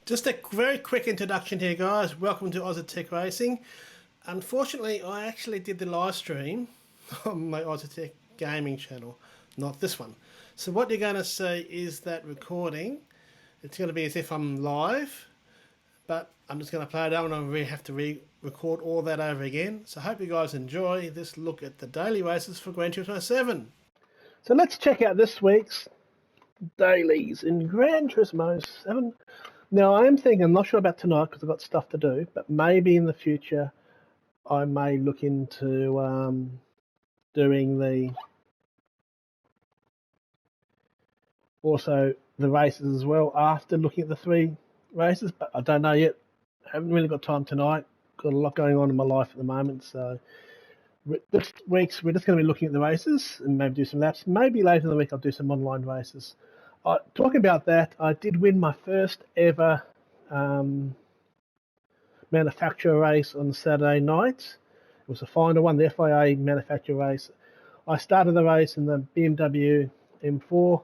Just a very quick introduction here, guys. Welcome to Ozzietech Racing. Unfortunately, I actually did the live stream on my Ozzietech Gaming channel, not this one. So what you're going to see is that recording. It's going to be as if I'm live, but I'm just going to play it out and I'll have to re-record all that over again. So I hope you guys enjoy this look at the daily races for Gran Turismo 7. So let's check out this week's dailies in Gran Turismo 7. Now, I am thinking, I'm not sure about tonight because I've got stuff to do, but maybe in the future I may look into doing the races as well after looking at the 3 races, but I don't know yet. I haven't really got time tonight. Got a lot going on in my life at the moment, so this week's we're just going to be looking at the races and maybe do some laps. Maybe later in the week I'll do some online races. Talking about that, I did win my first ever manufacturer race on Saturday night. It was a final one, the FIA manufacturer race. I started the race in the BMW M4,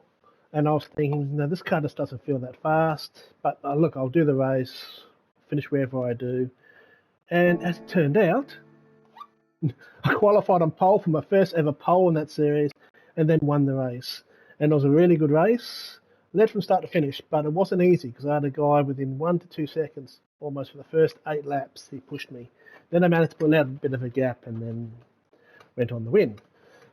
and I was thinking, no, this car just doesn't feel that fast. But look, I'll do the race, finish wherever I do. And as it turned out, I qualified on pole for my first ever pole in that series, and then won the race. And it was a really good race, led from start to finish, but it wasn't easy because I had a guy within 1 to 2 seconds, almost for the first 8 laps, he pushed me. Then I managed to pull out a bit of a gap and then went on the win.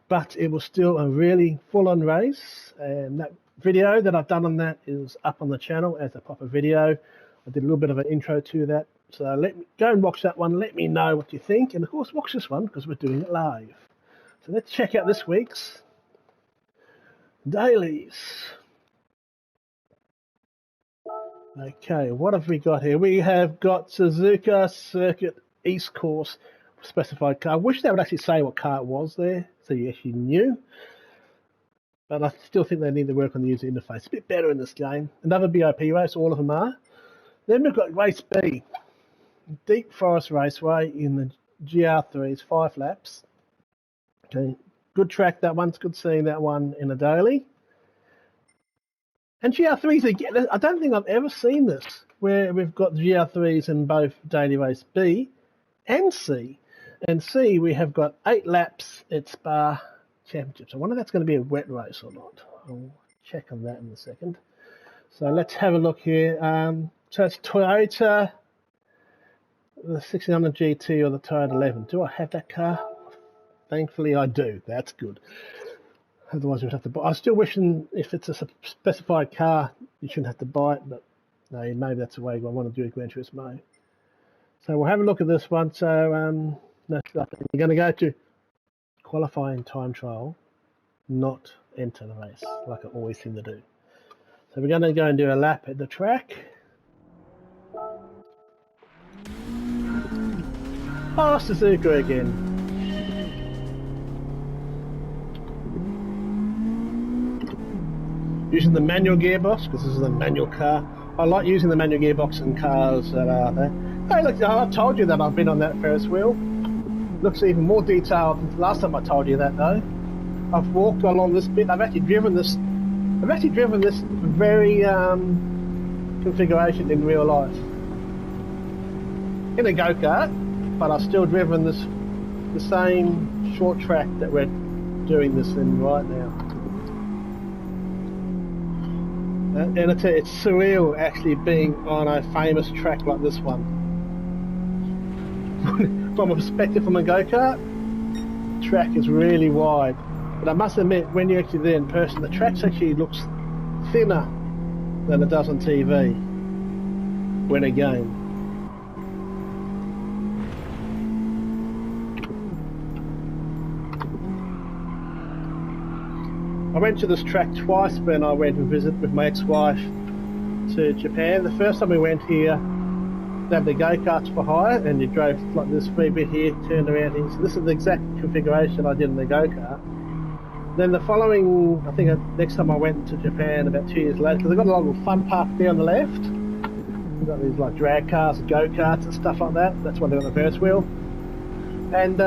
But it was still a really full-on race, and that video that I've done on that is up on the channel as a proper video. I did a little bit of an intro to that, so go and watch that one, let me know what you think, and of course watch this one because we're doing it live. So let's check out this week's dailies. Okay, what have we got here? We have got Suzuka Circuit East Course specified car. I wish they would actually say what car it was there, so you actually knew. But I still think they need to work on the user interface. It's a bit better in this game. Another BOP race, all of them are. Then we've got Race B, Deep Forest Raceway in the GR3s, 5 laps. Okay. Good track, that one's good seeing that one in a daily. And GR3s again, I don't think I've ever seen this, where we've got GR3s in both daily race B and C. And C, we have got 8 laps at Spa Championships. I wonder if that's going to be a wet race or not. I'll check on that in a second. So let's have a look here. So it's Toyota, the 1600 GT or the Toyota 11. Do I have that car? Thankfully, I do. That's good. Otherwise, we'd have to buy. I'm still wishing if it's a specified car, you shouldn't have to buy it. But no, maybe that's the way I want to do it, Gran Turismo. So we'll have a look at this one. So next up, we're going to go to qualifying time trial, not enter the race, like I always seem to do. So we're going to go and do a lap at the track. Oh, Suzuka again. Using the manual gearbox, because this is a manual car. I like using the manual gearbox in cars that are there. Hey, look, I told you that I've been on that Ferris wheel. Looks even more detailed than the last time I told you that, though. I've walked along this bit. I've actually driven this very configuration in real life. In a go-kart, but I've still driven the same short track that we're doing this in right now. And I tell you, it's surreal actually being on a famous track like this one. From a perspective from a go-kart, the track is really wide. But I must admit, when you're actually there in person, the track actually looks thinner than it does on TV when a game. I went to this track twice when I went to visit with my ex-wife to Japan. The first time we went here, they have the go-karts for hire, and you drove like this free bit here, turned around here. So this is the exact configuration I did in the go-kart. Then the following, I think next time I went to Japan about 2 years later, because they've got a little fun park there on the left. They've got these like drag cars, go-karts and stuff like that. That's why they've got the Ferris wheel. And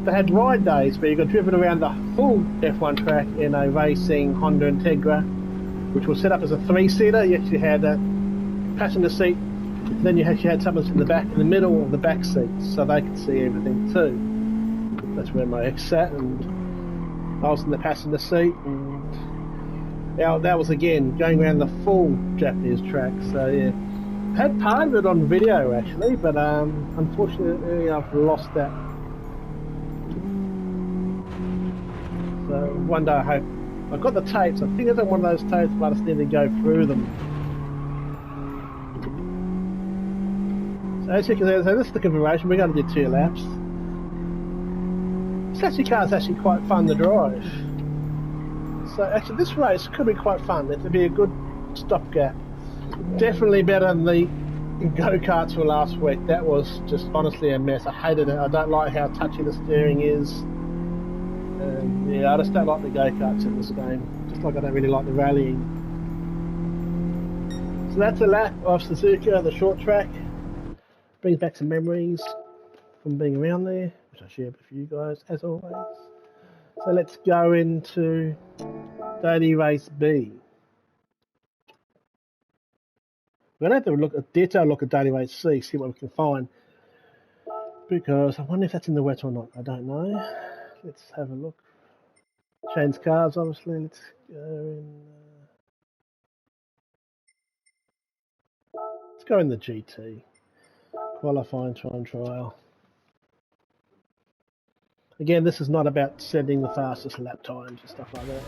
they had ride days where you got driven around the full F1 track in a racing Honda Integra, which was set up as a 3-seater. You actually had passenger seat, then you actually had someone in the back, in the middle of the back seat, so they could see everything too. That's where my ex sat, and I was in the passenger seat, and that was again going around the full Japanese track. So yeah, I had part of it on video actually, but unfortunately I've lost that. So one day I hope I've got the tapes. I think it's on one of those tapes, but I just need to go through them. So as you can see, so this is the configuration. We're going to do 2 laps. This actually car is actually quite fun to drive. So actually this race could be quite fun. It'd be a good stopgap. Definitely better than the go-karts from last week. That was just honestly a mess. I hated it. I don't like how touchy the steering is. Yeah, I just don't like the go-karts in this game. Just like I don't really like the rallying. So that's a lap of Suzuka, the short track. Brings back some memories from being around there, which I share with you guys as always. So let's go into Daily Race B. We're going to have to look at detailed look at Daily Race C, see what we can find. Because I wonder if that's in the wet or not. I don't know. Let's have a look. Change cars, obviously. Let's go in. Let's go in the GT. Qualifying time trial. Again, this is not about setting the fastest lap times and stuff like that.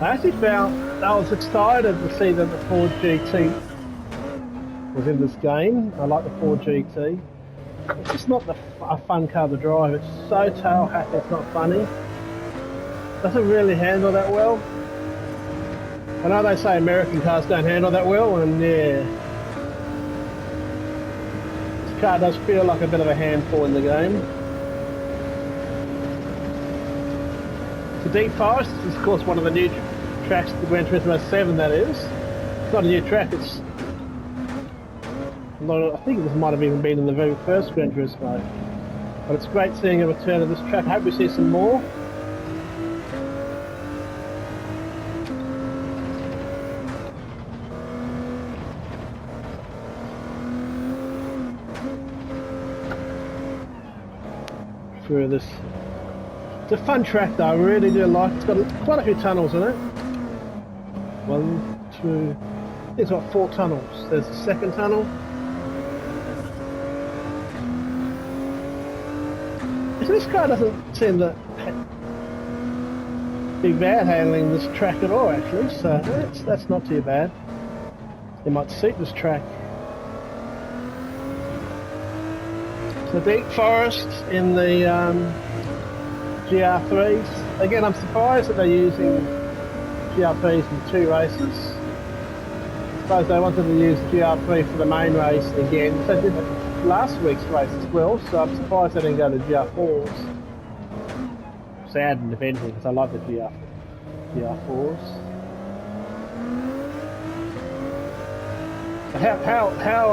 I actually found I was excited to see that the Ford GT was in this game. I like the Ford GT. It's just not a fun car to drive. It's so tail happy, it's not funny. Doesn't really handle that well. I know they say American cars don't handle that well, and yeah. This car does feel like a bit of a handful in the game. The Deep Forest is of course one of the new tracks, the Gran Turismo 7 that is. It's not a new track, it's... I think this might have even been in the very first Gran Turismo. But it's great seeing a return of this track. I hope we see some more. Through this. It's a fun track though, I really do like it. It's got quite a few tunnels in it. 1, 2, I think it's got 4 tunnels. There's the second tunnel. So this car doesn't seem to be bad handling this track at all actually, so that's not too bad. They might suit this track. The Deep Forest in the GR3s. Again, I'm surprised that they're using GR3s in 2 races. I suppose they wanted to use the GR3 for the main race again. So they did it last week's race as well, so I'm surprised they didn't go to GR4s. Sad if anything, because I like the GR4s. How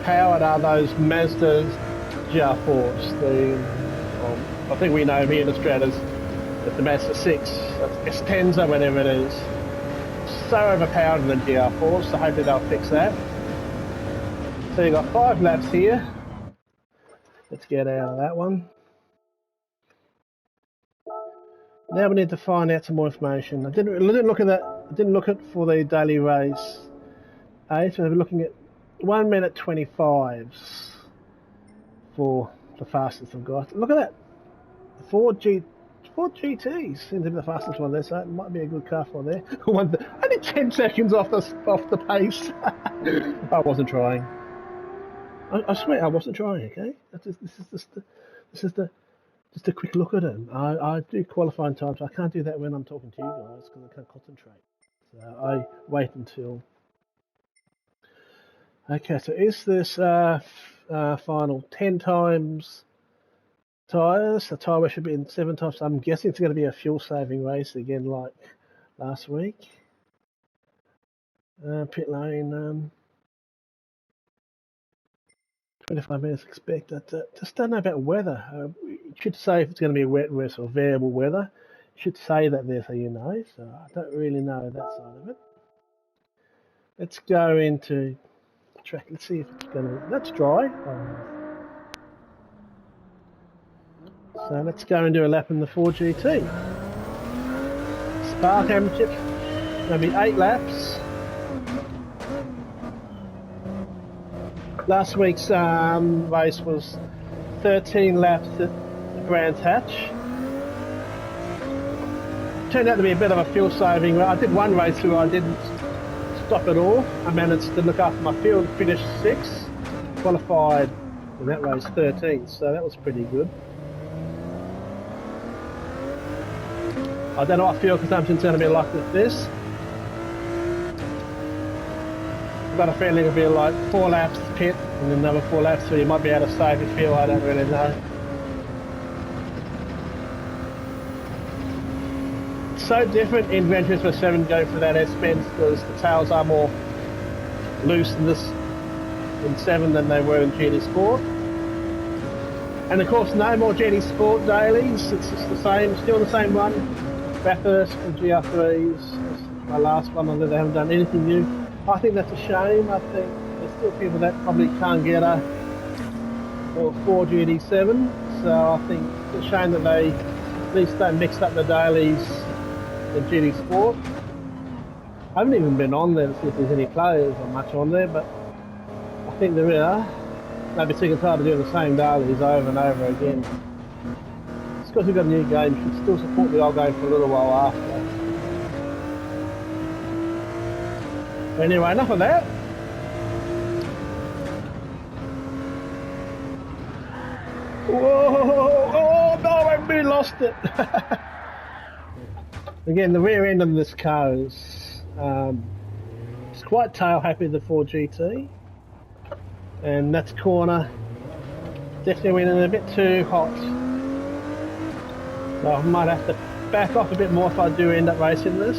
overpowered are those Mazda GR4s? I think we know here in Australia that the Mazda 6, S10s or whatever it is, so overpowered in the GR4s, so hopefully they'll fix that. So you've got 5 laps here. Let's get out of that one. Now we need to find out some more information. I didn't look at that. I didn't look at for the daily race. So we're looking at 1 minute 25s for the fastest I've got. Look at that. The Ford GTs seems to be the fastest one there, so it might be a good car for there. Only 10 seconds off the pace. I wasn't trying. I swear I wasn't trying. Okay, this is just a quick look at it. I do qualifying times. I can't do that when I'm talking to you guys because I can't concentrate. So I wait until. Okay, so is this final 10 times tyres? The tyre should be in 7 times. So I'm guessing it's going to be a fuel saving race again like last week. Pit lane. 25 minutes expected. Just don't know about weather. It should say if it's going to be a wet race or variable weather. It should say that there so you know. So I don't really know that side of it. Let's go into track. Let's see if it's gonna. That's dry. So let's go and do a lap in the 4GT. Spa Championship. Gonna be 8 laps. Last week's race was 13 laps at Brands Hatch. Turned out to be a bit of a fuel saving. I did one race where I didn't stop at all. I managed to look after my fuel, finished 6th, qualified in that race 13th, so that was pretty good. I don't know what fuel consumption's going to be like with this. I've got a feeling it'll be like 4 laps pit and then another 4 laps, so you might be able to save your fuel, I don't really know. It's so different in Gran Turismo 7 going for that S-bends because the tails are more loose in this in 7 than they were in GT Sport. And of course no more GT Sport dailies, it's just the same, still the same one. Bathurst and GR3s, that's my last one, although they haven't done anything new. I think that's a shame. I think there's still people that probably can't get a 4GT7, so I think it's a shame that they at least don't mix up the dailies in GT Sport. I haven't even been on there to see if there's any players or much on there, but I think there are. Maybe sick and tired of doing the same dailies over and over again. It's because we've got a new game, you should still support the old game for a little while after. Anyway, enough of that. Whoa! Oh no, I really lost it. Again, the rear end of this car is it's quite tail happy, the 4GT, and that's corner. Definitely went in a bit too hot, so I might have to back off a bit more if I do end up racing this.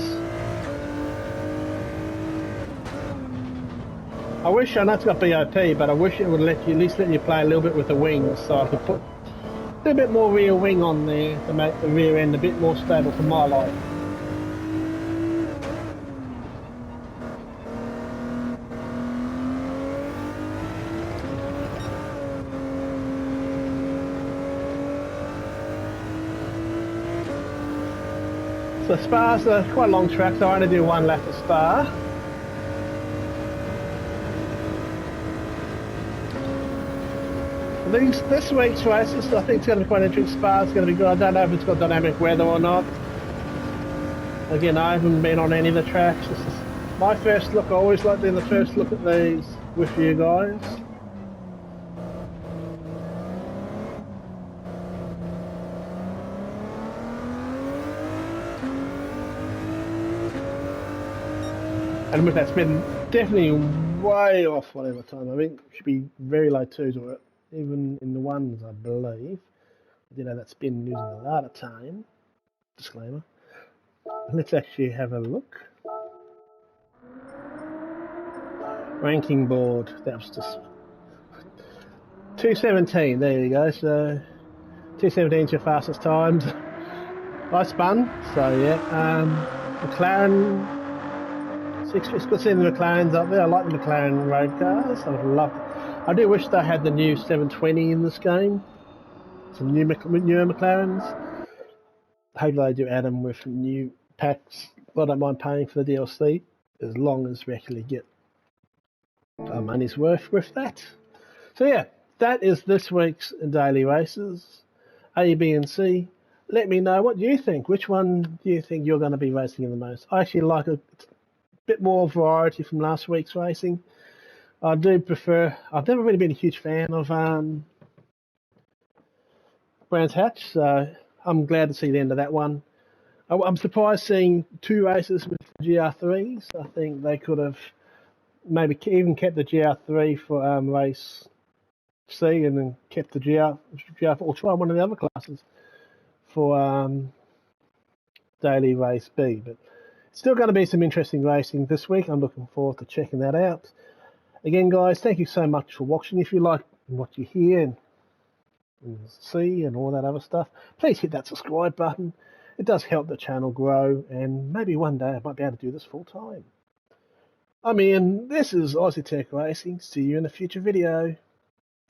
I wish, I know it's got BOP, but I wish it would let you, at least let you play a little bit with the wings, so I could put a little bit more rear wing on there to make the rear end a bit more stable for my life. So Spa's quite a long track, so I only do 1 lap of Spa. This week's races, I think it's going to be quite interesting. Spa's going to be good. I don't know if it's got dynamic weather or not. Again, I haven't been on any of the tracks. This is my first look. I always like doing the first look at these with you guys. And with that spin, definitely way off whatever time. I think it should be very low 2s or even in the 1s, I believe. You know, that spin using a lot of time. Disclaimer. Let's actually have a look. Ranking board. That was just 2:17. There you go. So 2:17 is your fastest times. I spun. So yeah. McLaren. It's good seeing the McLarens up there. I like the McLaren road cars. I would love. I do wish they had the new 720 in this game. Some newer McLarens. Hopefully they do add them with new packs. I don't mind paying for the DLC as long as we actually get our money's worth with that. So yeah, that is this week's daily races. A, B and C. Let me know what you think. Which one do you think you're going to be racing in the most? I actually like a bit more variety from last week's racing. I do prefer, I've never really been a huge fan of Brands Hatch, so I'm glad to see the end of that one. I'm surprised seeing 2 races with GR3s. I think they could have maybe even kept the GR3 for race C and then kept the GR4, or try one of the other classes for daily race B. But still going to be some interesting racing this week. I'm looking forward to checking that out. Again, guys, thank you so much for watching. If you like what you hear and see and all that other stuff, please hit that subscribe button. It does help the channel grow, and maybe one day I might be able to do this full time. I'm Ian, this is Ozzietech Racing. See you in a future video.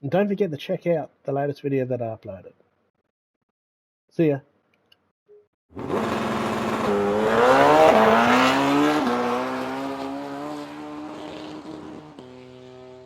And don't forget to check out the latest video that I uploaded. See ya.